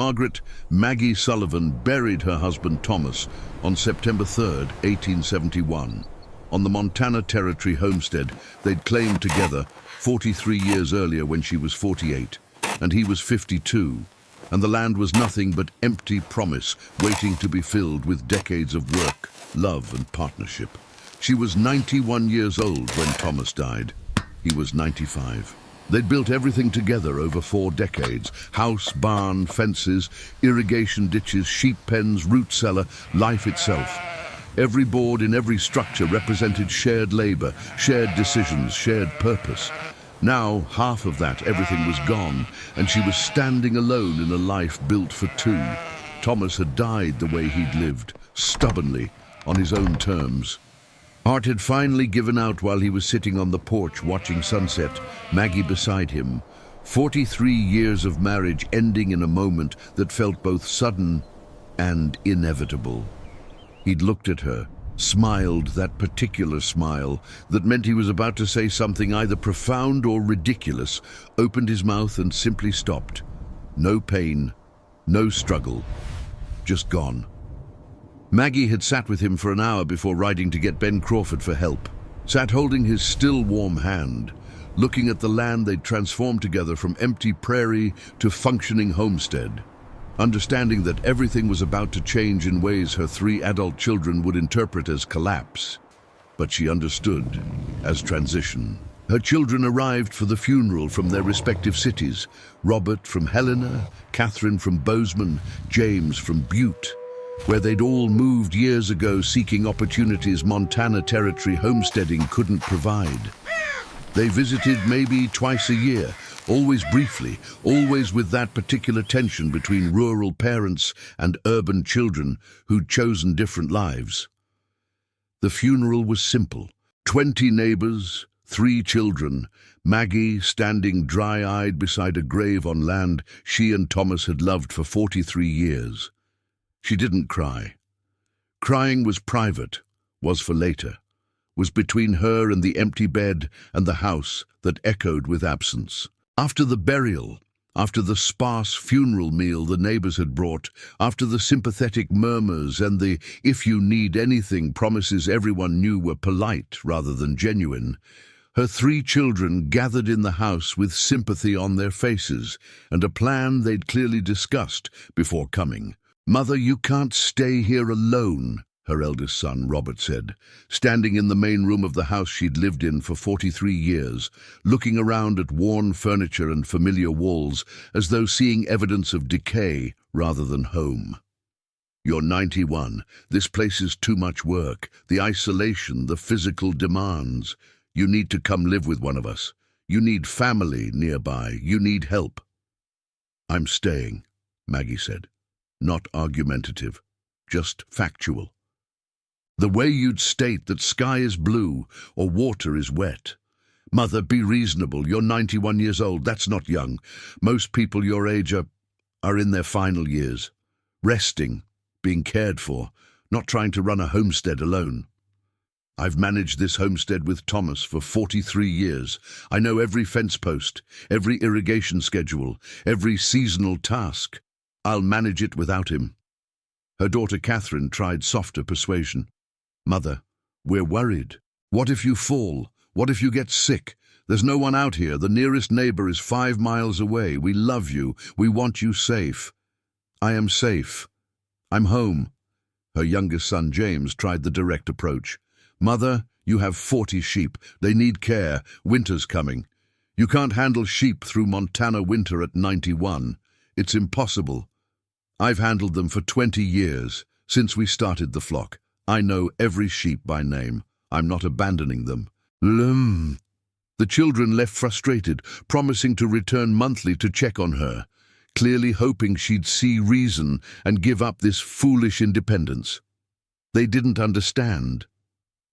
Margaret Maggie Sullivan buried her husband Thomas on September 3rd, 1871, on the Montana Territory homestead they'd claimed together 43 years earlier when she was 48 and he was 52, and the land was nothing but empty promise waiting to be filled with decades of work, love and partnership. She was 91 years old when Thomas died. He was 95. They'd built everything together over 4 decades: house, barn, fences, irrigation ditches, sheep pens, root cellar, life itself. Every board in every structure represented shared labor, shared decisions, shared purpose. Now, half of that, everything was gone, and she was standing alone in a life built for 2. Thomas had died the way he'd lived, stubbornly, on his own terms. Heart had finally given out while he was sitting on the porch watching sunset, Maggie beside him. 43 years of marriage ending in a moment that felt both sudden and inevitable. He'd looked at her, smiled that particular smile that meant he was about to say something either profound or ridiculous, opened his mouth and simply stopped. No pain, no struggle, just gone. Maggie had sat with him for an hour before riding to get Ben Crawford for help. Sat holding his still warm hand, looking at the land they'd transformed together from empty prairie to functioning homestead. Understanding that everything was about to change in ways her 3 adult children would interpret as collapse. But she understood as transition. Her children arrived for the funeral from their respective cities. Robert from Helena, Catherine from Bozeman, James from Butte, where they'd all moved years ago seeking opportunities Montana Territory homesteading couldn't provide. They visited maybe twice a year, always briefly, always with that particular tension between rural parents and urban children who'd chosen different lives. The funeral was simple. 20 neighbors, 3 children, Maggie standing dry-eyed beside a grave on land she and Thomas had loved for 43 years. She didn't cry. Crying was private, was for later, was between her and the empty bed and the house that echoed with absence. After the burial, after the sparse funeral meal the neighbors had brought, after the sympathetic murmurs and the "if you need anything" promises everyone knew were polite rather than genuine, her 3 children gathered in the house with sympathy on their faces and a plan they'd clearly discussed before coming. "Mother, you can't stay here alone," her eldest son, Robert, said, standing in the main room of the house she'd lived in for 43 years, looking around at worn furniture and familiar walls as though seeing evidence of decay rather than home. "You're 91. This place is too much work. The isolation, the physical demands. You need to come live with one of us. You need family nearby. You need help." "I'm staying," Maggie said. Not argumentative, just factual. "The way you'd state that sky is blue or water is wet. Mother, be reasonable. You're 91 years old. That's not young. Most people your age are in their final years. Resting, being cared for, not trying to run a homestead alone. I've managed this homestead with Thomas for 43 years. I know every fence post, every irrigation schedule, every seasonal task. I'll manage it without him." Her daughter Catherine tried softer persuasion. "Mother, we're worried. What if you fall? What if you get sick? There's no one out here. The nearest neighbor is 5 miles away. We love you. We want you safe." "I am safe. I'm home." Her youngest son James tried the direct approach. "Mother, you have 40 sheep. They need care. Winter's coming. You can't handle sheep through Montana winter at 91. It's impossible. I've handled them for 20 years, since we started the flock. I know every sheep by name. I'm not abandoning them." The children left frustrated, promising to return monthly to check on her, clearly hoping she'd see reason and give up this foolish independence. They didn't understand,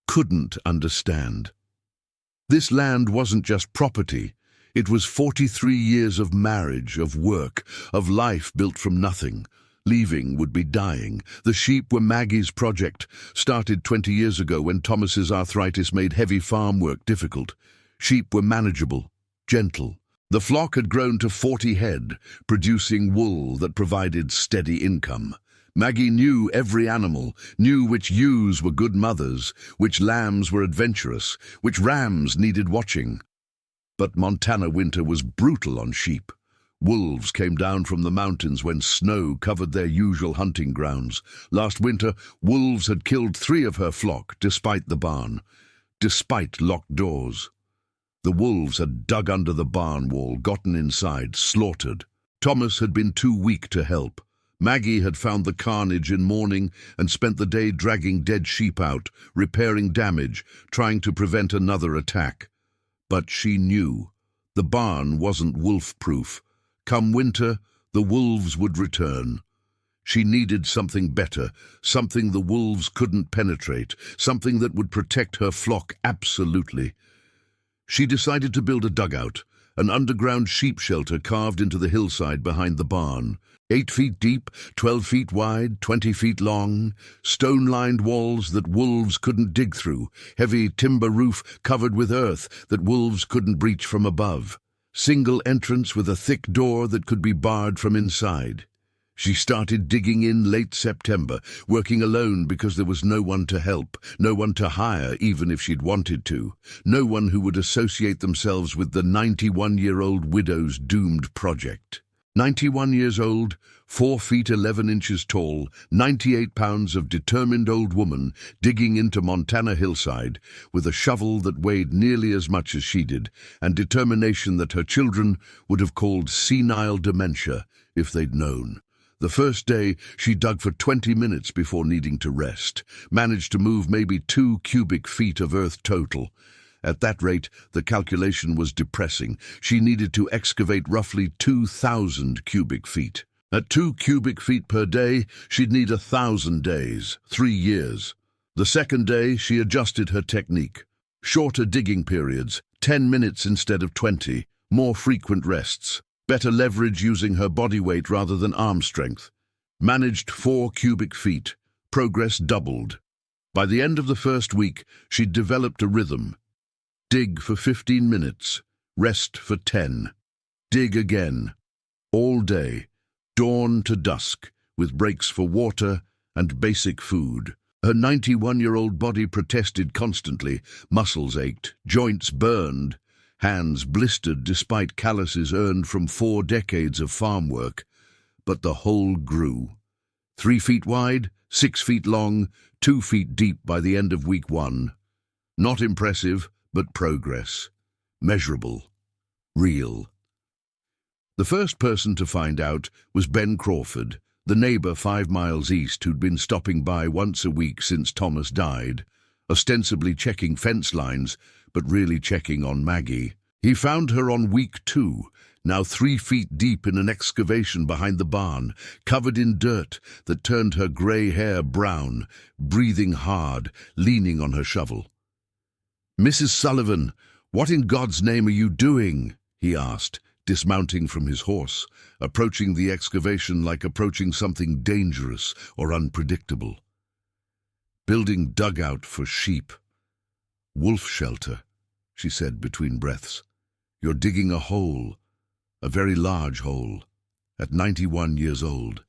couldn't understand. This land wasn't just property. It was 43 years of marriage, of work, of life built from nothing. Leaving would be dying. The sheep were Maggie's project, started 20 years ago when Thomas's arthritis made heavy farm work difficult. Sheep were manageable, gentle, The flock had grown to 40 head, producing wool that provided steady income. Maggie knew every animal, knew which ewes were good mothers, which lambs were adventurous, which rams needed watching. But Montana winter was brutal on sheep. Wolves came down from the mountains when snow covered their usual hunting grounds. Last winter, wolves had killed 3 of her flock, despite the barn, despite locked doors. The wolves had dug under the barn wall, gotten inside, slaughtered. Thomas had been too weak to help. Maggie had found the carnage in mourning and spent the day dragging dead sheep out, repairing damage, trying to prevent another attack. But she knew the barn wasn't wolf-proof. Come winter, the wolves would return. She needed something better, something the wolves couldn't penetrate, something that would protect her flock absolutely. She decided to build a dugout, an underground sheep shelter carved into the hillside behind the barn. 8 feet deep, 12 feet wide, 20 feet long, stone-lined walls that wolves couldn't dig through, heavy timber roof covered with earth that wolves couldn't breach from above. Single entrance with a thick door that could be barred from inside. She started digging in late September, working alone because there was no one to help, no one to hire even if she'd wanted to, no one who would associate themselves with the 91-year-old widow's doomed project. 91 years old, 4 feet 11 inches tall, 98 pounds of determined old woman digging into Montana hillside with a shovel that weighed nearly as much as she did, and determination that her children would have called senile dementia if they'd known. The first day, she dug for 20 minutes before needing to rest, managed to move maybe 2 cubic feet of earth total. At that rate, the calculation was depressing. She needed to excavate roughly 2,000 cubic feet. At 2 cubic feet per day, she'd need 1,000 days, 3 years. The second day, she adjusted her technique. Shorter digging periods, 10 minutes instead of 20, more frequent rests, better leverage using her body weight rather than arm strength. Managed 4 cubic feet. Progress doubled. By the end of the first week, she'd developed a rhythm. Dig for 15 minutes, rest for 10. Dig again. All day, dawn to dusk, with breaks for water and basic food. Her 91-year-old body protested constantly. Muscles ached, joints burned, hands blistered despite calluses earned from 4 decades of farm work. But the hole grew. 3 feet wide, 6 feet long, 2 feet deep by the end of week 1. Not impressive, but progress. Measurable. Real. The first person to find out was Ben Crawford, the neighbor 5 miles east who'd been stopping by once a week since Thomas died, ostensibly checking fence lines, but really checking on Maggie. He found her on week 2, now 3 feet deep in an excavation behind the barn, covered in dirt that turned her grey hair brown, breathing hard, leaning on her shovel. "Mrs. Sullivan, what in God's name are you doing?" he asked, dismounting from his horse, approaching the excavation like approaching something dangerous or unpredictable. "Building dugout for sheep. Wolf shelter," she said between breaths. "You're digging a hole, a very large hole, at 91 years old."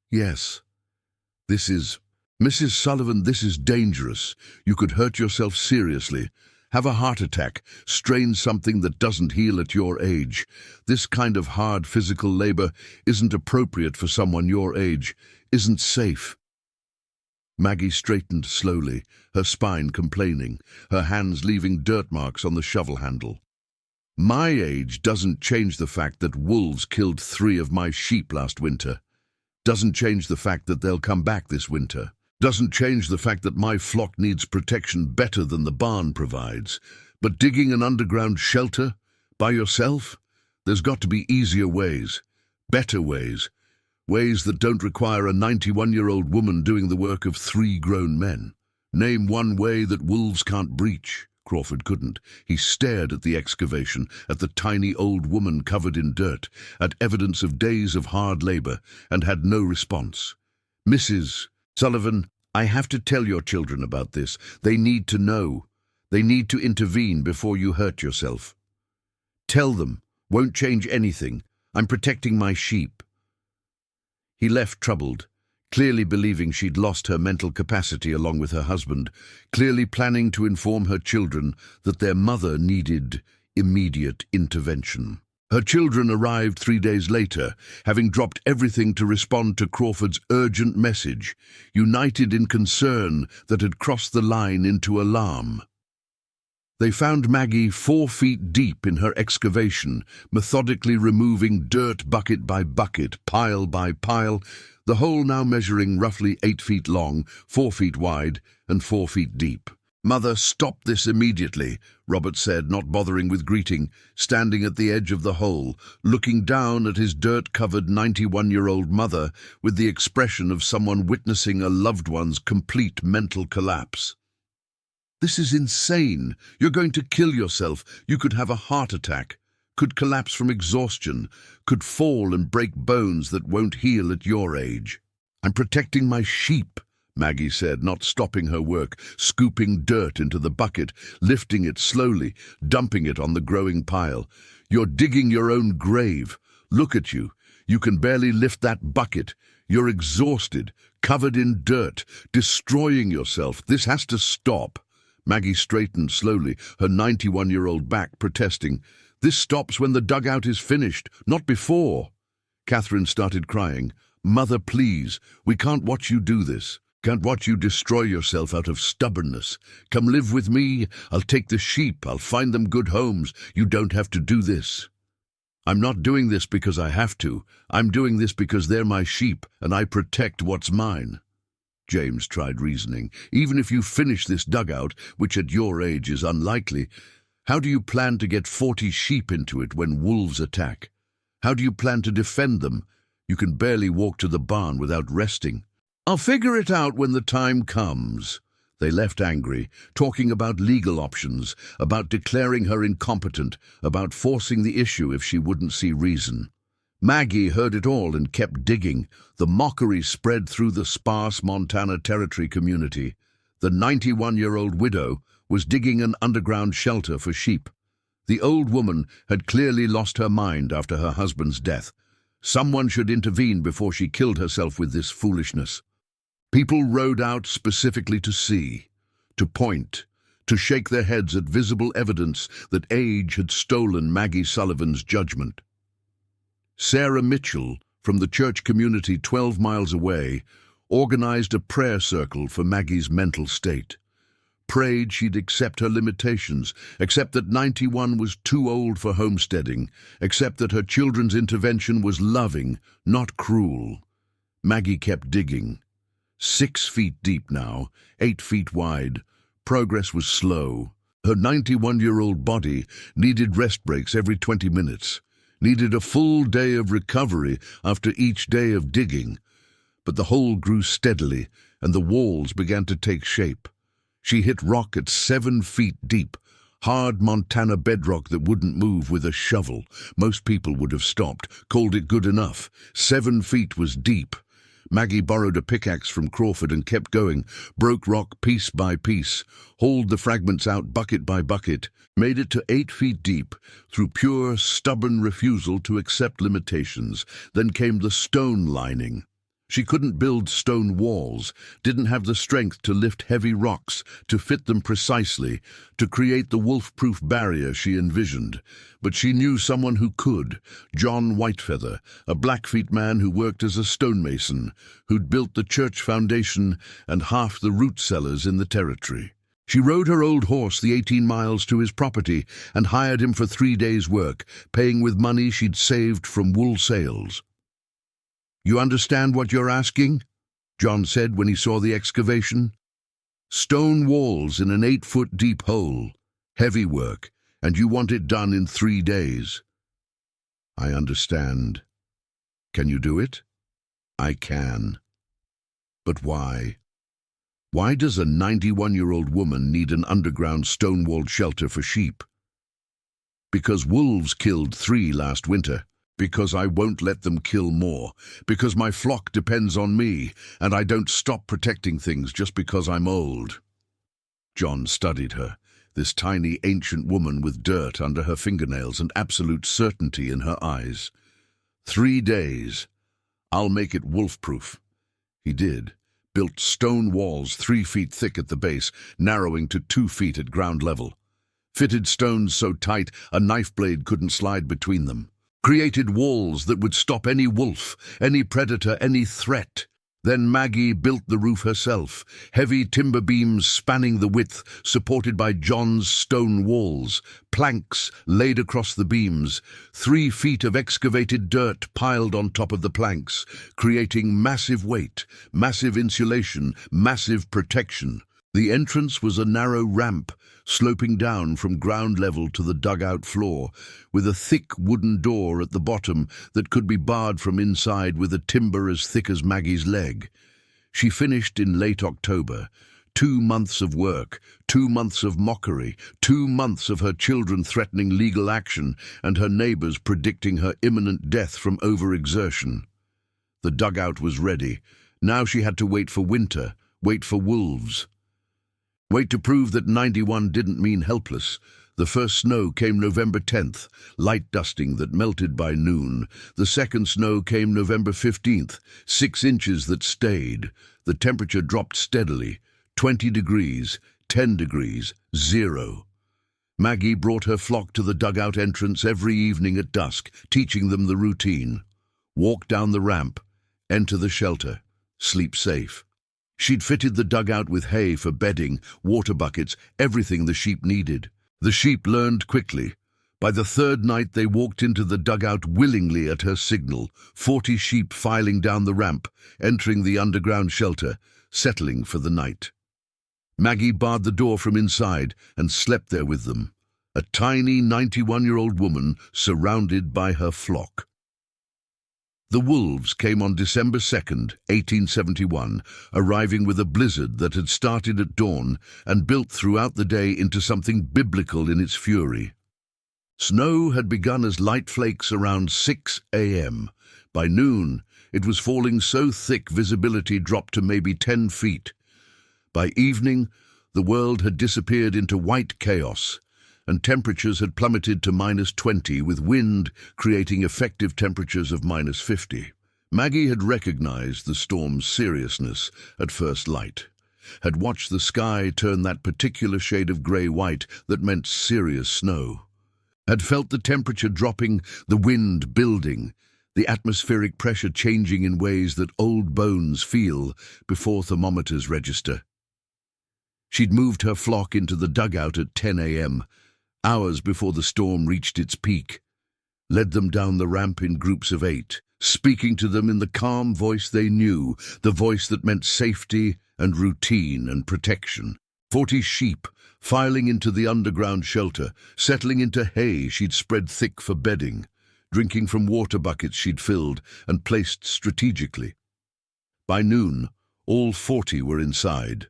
"Yes, this is... Mrs. Sullivan, this is dangerous. You could hurt yourself seriously, have a heart attack, strain something that doesn't heal at your age. This kind of hard physical labor isn't appropriate for someone your age, isn't safe." Maggie straightened slowly, her spine complaining, her hands leaving dirt marks on the shovel handle. "My age doesn't change the fact that wolves killed 3 of my sheep last winter. Doesn't change the fact that they'll come back this winter. Doesn't change the fact that my flock needs protection better than the barn provides. But digging an underground shelter? By yourself? There's got to be easier ways. Better ways. Ways that don't require a 91-year-old woman doing the work of 3 grown men. Name one way that wolves can't breach." Crawford couldn't. He stared at the excavation, at the tiny old woman covered in dirt, at evidence of days of hard labor, and had no response. "Mrs. Sullivan, I have to tell your children about this. They need to know. They need to intervene before you hurt yourself." "Tell them. Won't change anything. I'm protecting my sheep." He left troubled, clearly believing she'd lost her mental capacity along with her husband, clearly planning to inform her children that their mother needed immediate intervention. Her children arrived 3 days later, having dropped everything to respond to Crawford's urgent message, united in concern that had crossed the line into alarm. They found Maggie 4 feet deep in her excavation, methodically removing dirt bucket by bucket, pile by pile, the hole now measuring roughly 8 feet long, 4 feet wide, and 4 feet deep. "Mother, stop this immediately," Robert said, not bothering with greeting, standing at the edge of the hole, looking down at his dirt-covered 91-year-old mother with the expression of someone witnessing a loved one's complete mental collapse. "This is insane. You're going to kill yourself. You could have a heart attack, could collapse from exhaustion, could fall and break bones that won't heal at your age." "I'm protecting my sheep," Maggie said, not stopping her work, scooping dirt into the bucket, lifting it slowly, dumping it on the growing pile. "You're digging your own grave. Look at you. You can barely lift that bucket. You're exhausted, covered in dirt, destroying yourself. This has to stop." Maggie straightened slowly, her 91-year-old back protesting. "This stops when the dugout is finished, not before." Catherine started crying. "Mother, please, we can't watch you do this. Can't watch you destroy yourself out of stubbornness. Come live with me. I'll take the sheep. I'll find them good homes. You don't have to do this." "I'm not doing this because I have to. I'm doing this because they're my sheep, and I protect what's mine." James tried reasoning. "Even if you finish this dugout, which at your age is unlikely, how do you plan to get 40 sheep into it when wolves attack? How do you plan to defend them? You can barely walk to the barn without resting." "I'll figure it out when the time comes." They left angry, talking about legal options, about declaring her incompetent, about forcing the issue if she wouldn't see reason. Maggie heard it all and kept digging. The mockery spread through the sparse Montana Territory community. The 91-year-old widow was digging an underground shelter for sheep. The old woman had clearly lost her mind after her husband's death. Someone should intervene before she killed herself with this foolishness. People rode out specifically to see, to point, to shake their heads at visible evidence that age had stolen Maggie Sullivan's judgment. Sarah Mitchell, from the church community 12 miles away, organized a prayer circle for Maggie's mental state. Prayed she'd accept her limitations, accept that 91 was too old for homesteading, accept that her children's intervention was loving, not cruel. Maggie kept digging. 6 feet deep now, 8 feet wide. Progress was slow. Her 91-year-old body needed rest breaks every 20 minutes, needed a full day of recovery after each day of digging. But the hole grew steadily, and the walls began to take shape. She hit rock at 7 feet deep, hard Montana bedrock that wouldn't move with a shovel. Most people would have stopped, called it good enough. 7 feet was deep. Maggie borrowed a pickaxe from Crawford and kept going, broke rock piece by piece, hauled the fragments out bucket by bucket, made it to 8 feet deep through pure, stubborn refusal to accept limitations. Then came the stone lining. She couldn't build stone walls, didn't have the strength to lift heavy rocks, to fit them precisely, to create the wolf-proof barrier she envisioned. But she knew someone who could, John Whitefeather, a Blackfeet man who worked as a stonemason, who'd built the church foundation and half the root cellars in the territory. She rode her old horse the 18 miles to his property and hired him for 3 days' work, paying with money she'd saved from wool sales. "You understand what you're asking?" John said when he saw the excavation. "Stone walls in an 8-foot deep hole. Heavy work, and you want it done in 3 days." "I understand. Can you do it?" "I can." "But why? Why does a 91-year-old woman need an underground stone-walled shelter for sheep?" "Because wolves killed 3 last winter. Because I won't let them kill more. Because my flock depends on me, and I don't stop protecting things just because I'm old." John studied her, this tiny ancient woman with dirt under her fingernails and absolute certainty in her eyes. 3 days. I'll make it wolf-proof. He did. Built stone walls 3 feet thick at the base, narrowing to 2 feet at ground level. Fitted stones so tight a knife blade couldn't slide between them. Created walls that would stop any wolf, any predator, any threat. Then Maggie built the roof herself, heavy timber beams spanning the width, supported by John's stone walls, planks laid across the beams, 3 feet of excavated dirt piled on top of the planks, creating massive weight, massive insulation, massive protection. The entrance was a narrow ramp, sloping down from ground level to the dugout floor, with a thick wooden door at the bottom that could be barred from inside with a timber as thick as Maggie's leg. She finished in late October. 2 months of work, 2 months of mockery, 2 months of her children threatening legal action and her neighbors predicting her imminent death from overexertion. The dugout was ready. Now she had to wait for winter, wait for wolves. Wait to prove that 91 didn't mean helpless. The first snow came November 10th, light dusting that melted by noon. The second snow came November 15th, 6 inches that stayed. The temperature dropped steadily, 20 degrees, 10 degrees, 0. Maggie brought her flock to the dugout entrance every evening at dusk, teaching them the routine. Walk down the ramp, enter the shelter, sleep safe. She'd fitted the dugout with hay for bedding, water buckets, everything the sheep needed. The sheep learned quickly. By the 3rd night they walked into the dugout willingly at her signal, 40 sheep filing down the ramp, entering the underground shelter, settling for the night. Maggie barred the door from inside and slept there with them, a tiny 91-year-old woman surrounded by her flock. The wolves came on December 2nd, 1871, arriving with a blizzard that had started at dawn and built throughout the day into something biblical in its fury. Snow had begun as light flakes around 6 a.m. By noon, it was falling so thick visibility dropped to maybe 10 feet. By evening, the world had disappeared into white chaos, and temperatures had plummeted to -20, with wind creating effective temperatures of -50. Maggie had recognized the storm's seriousness at first light, had watched the sky turn that particular shade of grey-white that meant serious snow, had felt the temperature dropping, the wind building, the atmospheric pressure changing in ways that old bones feel before thermometers register. She'd moved her flock into the dugout at 10 a.m., hours before the storm reached its peak, led them down the ramp in groups of 8, speaking to them in the calm voice they knew, the voice that meant safety and routine and protection. 40 sheep filing into the underground shelter, settling into hay she'd spread thick for bedding, drinking from water buckets she'd filled and placed strategically. By noon, all 40 were inside.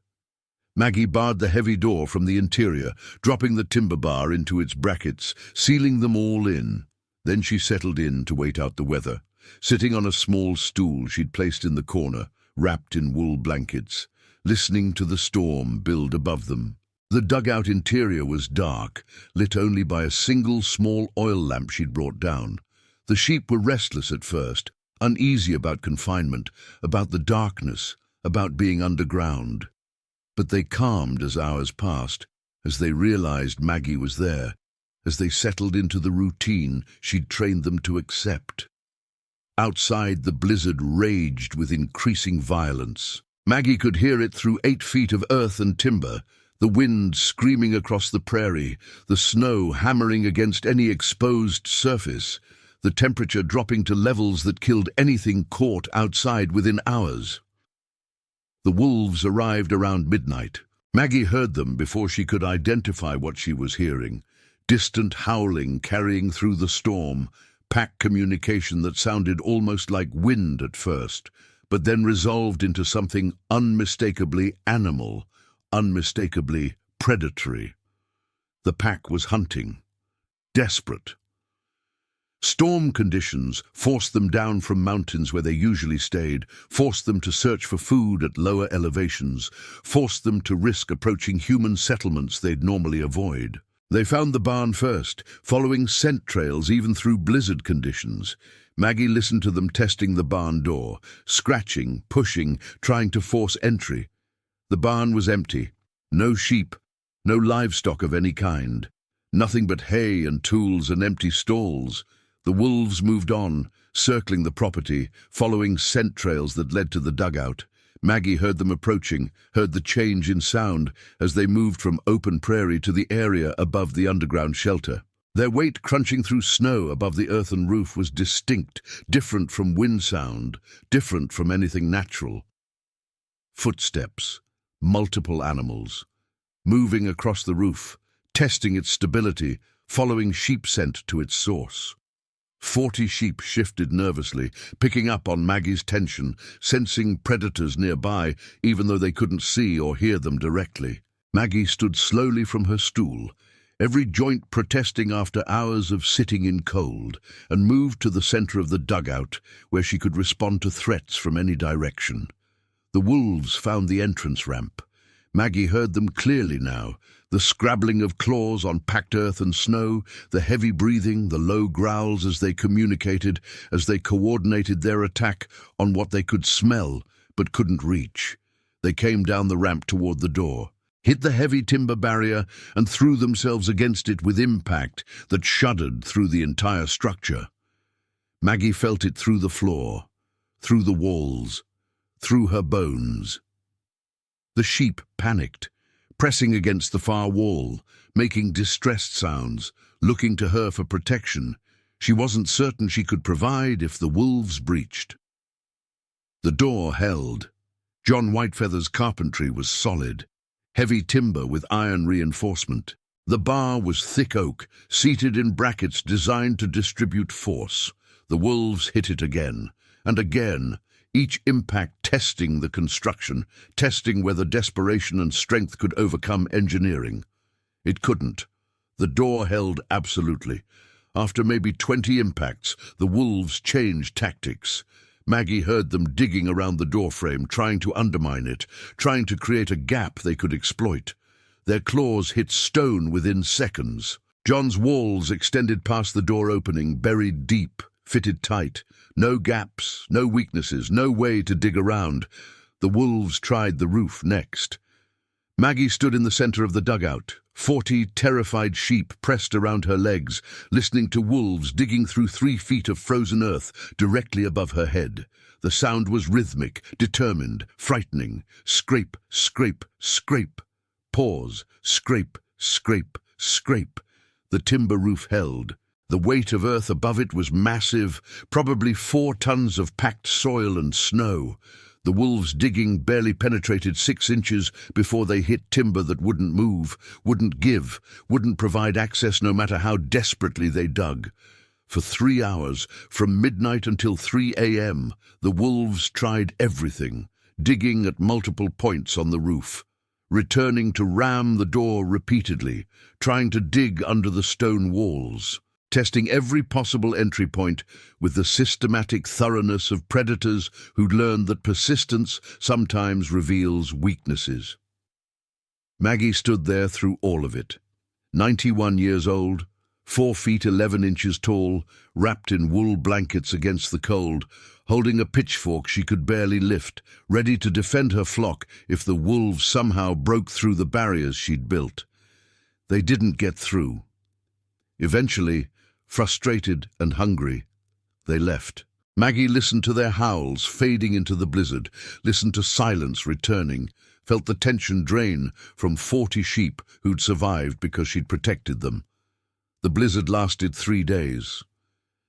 Maggie barred the heavy door from the interior, dropping the timber bar into its brackets, sealing them all in. Then she settled in to wait out the weather, sitting on a small stool she'd placed in the corner, wrapped in wool blankets, listening to the storm build above them. The dugout interior was dark, lit only by a single small oil lamp she'd brought down. The sheep were restless at first, uneasy about confinement, about the darkness, about being underground. But they calmed as hours passed, as they realized Maggie was there, as they settled into the routine she'd trained them to accept. Outside, the blizzard raged with increasing violence. Maggie could hear it through 8 feet of earth and timber, the wind screaming across the prairie, the snow hammering against any exposed surface, the temperature dropping to levels that killed anything caught outside within hours. The wolves arrived around midnight. Maggie heard them before she could identify what she was hearing. Distant howling carrying through the storm, pack communication that sounded almost like wind at first, but then resolved into something unmistakably animal, unmistakably predatory. The pack was hunting, desperate. Storm conditions forced them down from mountains where they usually stayed, forced them to search for food at lower elevations, forced them to risk approaching human settlements they'd normally avoid. They found the barn first, following scent trails even through blizzard conditions. Maggie listened to them testing the barn door, scratching, pushing, trying to force entry. The barn was empty. No sheep, no livestock of any kind. Nothing but hay and tools and empty stalls. The wolves moved on, circling the property, following scent trails that led to the dugout. Maggie heard them approaching, heard the change in sound as they moved from open prairie to the area above the underground shelter. Their weight crunching through snow above the earthen roof was distinct, different from wind sound, different from anything natural. Footsteps, multiple animals, moving across the roof, testing its stability, following sheep scent to its source. 40 sheep shifted nervously, picking up on Maggie's tension, sensing predators nearby, even though they couldn't see or hear them directly. Maggie stood slowly from her stool, every joint protesting after hours of sitting in cold, and moved to the center of the dugout, where she could respond to threats from any direction. The wolves found the entrance ramp. Maggie heard them clearly now, the scrabbling of claws on packed earth and snow, the heavy breathing, the low growls as they communicated, as they coordinated their attack on what they could smell but couldn't reach. They came down the ramp toward the door, hit the heavy timber barrier, and threw themselves against it with impact that shuddered through the entire structure. Maggie felt it through the floor, through the walls, through her bones. The sheep panicked, pressing against the far wall, making distressed sounds, looking to her for protection. She wasn't certain she could provide if the wolves breached. The door held. John Whitefeather's carpentry was solid, heavy timber with iron reinforcement. The bar was thick oak, seated in brackets designed to distribute force. The wolves hit it again, and again, each impact testing the construction, testing whether desperation and strength could overcome engineering. It couldn't. The door held absolutely. After maybe 20 impacts, the wolves changed tactics. Maggie heard them digging around the doorframe, trying to undermine it, trying to create a gap they could exploit. Their claws hit stone within seconds. John's walls extended past the door opening, buried deep, fitted tight. No gaps, no weaknesses, no way to dig around. The wolves tried the roof next. Maggie stood in the center of the dugout, 40 terrified sheep pressed around her legs, listening to wolves digging through 3 feet of frozen earth directly above her head. The sound was rhythmic, determined, frightening. Scrape, scrape, scrape. Pause, scrape, scrape, scrape. The timber roof held. The weight of earth above it was massive, probably 4 tons of packed soil and snow. The wolves' digging barely penetrated 6 inches before they hit timber that wouldn't move, wouldn't give, wouldn't provide access no matter how desperately they dug. For 3 hours, from midnight until 3 a.m., the wolves tried everything, digging at multiple points on the roof, returning to ram the door repeatedly, trying to dig under the stone walls, testing every possible entry point with the systematic thoroughness of predators who'd learned that persistence sometimes reveals weaknesses. Maggie stood there through all of it, 91 years old, 4 feet 11 inches tall, wrapped in wool blankets against the cold, holding a pitchfork she could barely lift, ready to defend her flock if the wolves somehow broke through the barriers she'd built. They didn't get through. Eventually, frustrated and hungry, they left. Maggie listened to their howls fading into the blizzard, listened to silence returning, felt the tension drain from 40 sheep who'd survived because she'd protected them. The blizzard lasted 3 days.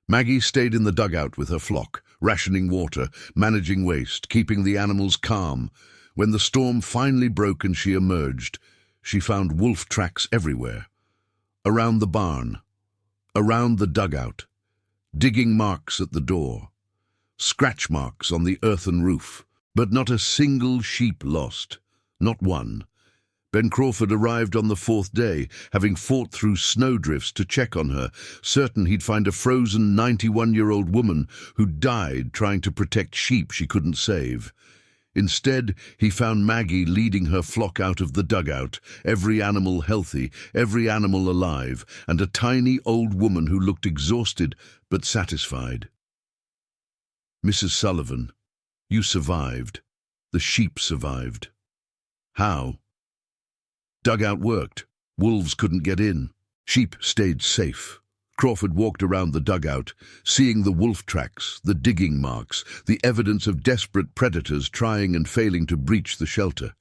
Maggie stayed in the dugout with her flock, rationing water, managing waste, keeping the animals calm. When the storm finally broke and she emerged, she found wolf tracks everywhere. Around the barn, around the dugout, digging marks at the door, scratch marks on the earthen roof, but not a single sheep lost, not one. Ben Crawford arrived on the fourth day, having fought through snowdrifts to check on her, certain he'd find a frozen 91-year-old woman who died trying to protect sheep she couldn't save. Instead, he found Maggie leading her flock out of the dugout, every animal healthy, every animal alive, and a tiny old woman who looked exhausted but satisfied. "Mrs. Sullivan, you survived. The sheep survived." "How?" "Dugout worked. Wolves couldn't get in. Sheep stayed safe." Crawford walked around the dugout, seeing the wolf tracks, the digging marks, the evidence of desperate predators trying and failing to breach the shelter.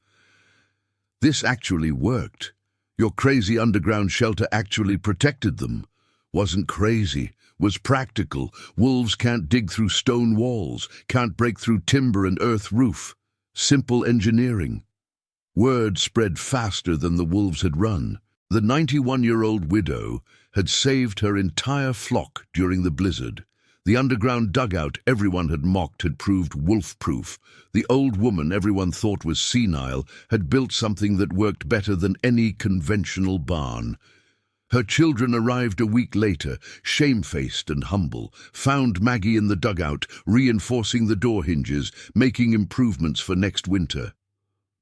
"This actually worked. Your crazy underground shelter actually protected them. Wasn't crazy, was practical. Wolves can't dig through stone walls, can't break through timber and earth roof. Simple engineering." Word spread faster than the wolves had run. The 91-year-old widow had saved her entire flock during the blizzard. The underground dugout everyone had mocked had proved wolf-proof. The old woman everyone thought was senile had built something that worked better than any conventional barn. Her children arrived a week later, shamefaced and humble, found Maggie in the dugout, reinforcing the door hinges, making improvements for next winter.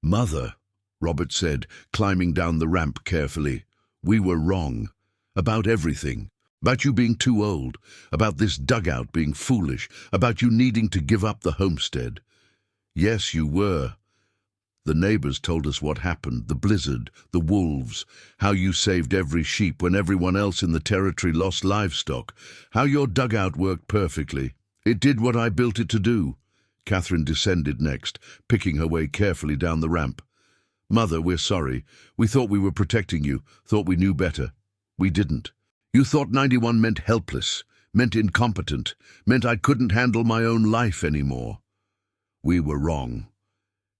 "Mother," Robert said, climbing down the ramp carefully, "we were wrong. About everything. About you being too old. About this dugout being foolish. About you needing to give up the homestead." "Yes, you were. The neighbors told us what happened, the blizzard, the wolves, how you saved every sheep when everyone else in the territory lost livestock, how your dugout worked perfectly. It did what I built it to do." Catherine descended next, picking her way carefully down the ramp. "Mother, we're sorry. We thought we were protecting you, thought we knew better. We didn't. You thought 91 meant helpless, meant incompetent, meant I couldn't handle my own life anymore. We were wrong."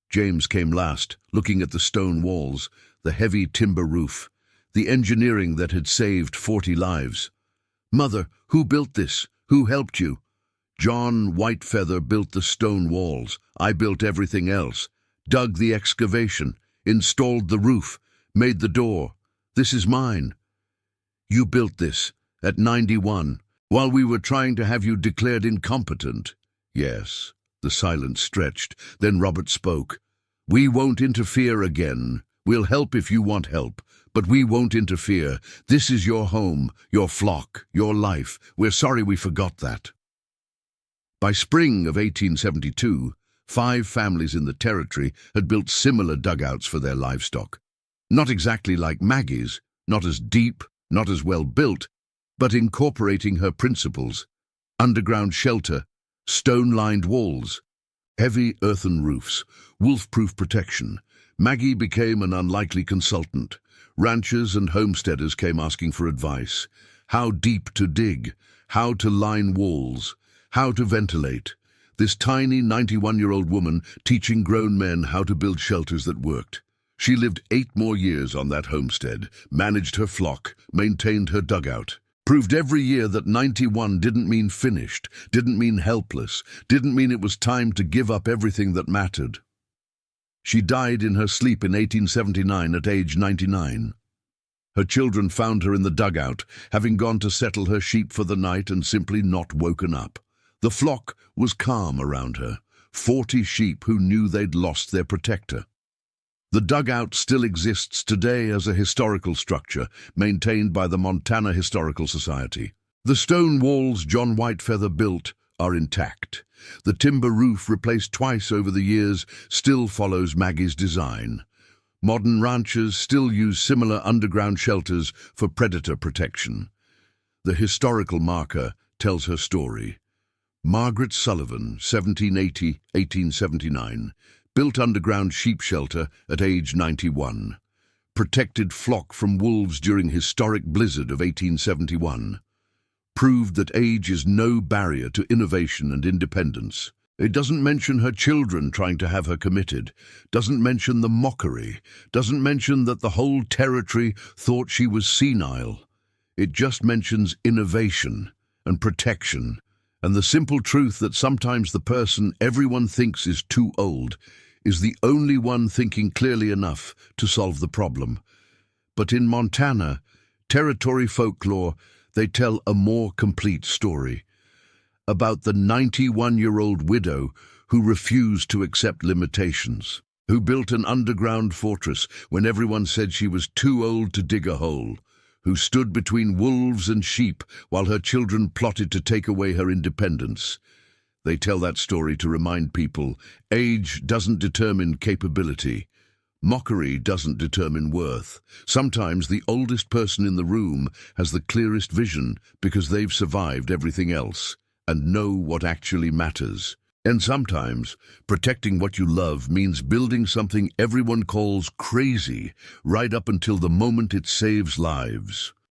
James came last, looking at the stone walls, the heavy timber roof, the engineering that had saved 40 lives. "Mother, who built this? Who helped you?" "John Whitefeather built the stone walls. I built everything else. Dug the excavation, installed the roof, made the door. This is mine." "You built this, at 91, while we were trying to have you declared incompetent." "Yes." The silence stretched. Then Robert spoke. "We won't interfere again. We'll help if you want help, but we won't interfere. This is your home, your flock, your life. We're sorry we forgot that." By spring of 1872, 5 families in the territory had built similar dugouts for their livestock. Not exactly like Maggie's, not as deep, not as well built, but incorporating her principles: underground shelter, stone-lined walls, heavy earthen roofs, wolf-proof protection. Maggie became an unlikely consultant. Ranchers and homesteaders came asking for advice. How deep to dig, how to line walls, how to ventilate. This tiny 91-year-old woman teaching grown men how to build shelters that worked. She lived 8 more years on that homestead, managed her flock, maintained her dugout. Proved every year that 91 didn't mean finished, didn't mean helpless, didn't mean it was time to give up everything that mattered. She died in her sleep in 1879 at age 99. Her children found her in the dugout, having gone to settle her sheep for the night and simply not woken up. The flock was calm around her, 40 sheep who knew they'd lost their protector. The dugout still exists today as a historical structure maintained by the Montana Historical Society. The stone walls John Whitefeather built are intact. The timber roof, replaced twice over the years, still follows Maggie's design. Modern ranchers still use similar underground shelters for predator protection. The historical marker tells her story. Margaret Sullivan, 1780–1879, built underground sheep shelter at age 91. Protected flock from wolves during historic blizzard of 1871. Proved that age is no barrier to innovation and independence. It doesn't mention her children trying to have her committed, doesn't mention the mockery, doesn't mention that the whole territory thought she was senile. It just mentions innovation and protection, and the simple truth that sometimes the person everyone thinks is too old is the only one thinking clearly enough to solve the problem. But in Montana, territory folklore, they tell a more complete story about the 91-year-old widow who refused to accept limitations, who built an underground fortress when everyone said she was too old to dig a hole, who stood between wolves and sheep while her children plotted to take away her independence. They tell that story to remind people age doesn't determine capability. Mockery doesn't determine worth. Sometimes the oldest person in the room has the clearest vision because they've survived everything else and know what actually matters. And sometimes protecting what you love means building something everyone calls crazy right up until the moment it saves lives.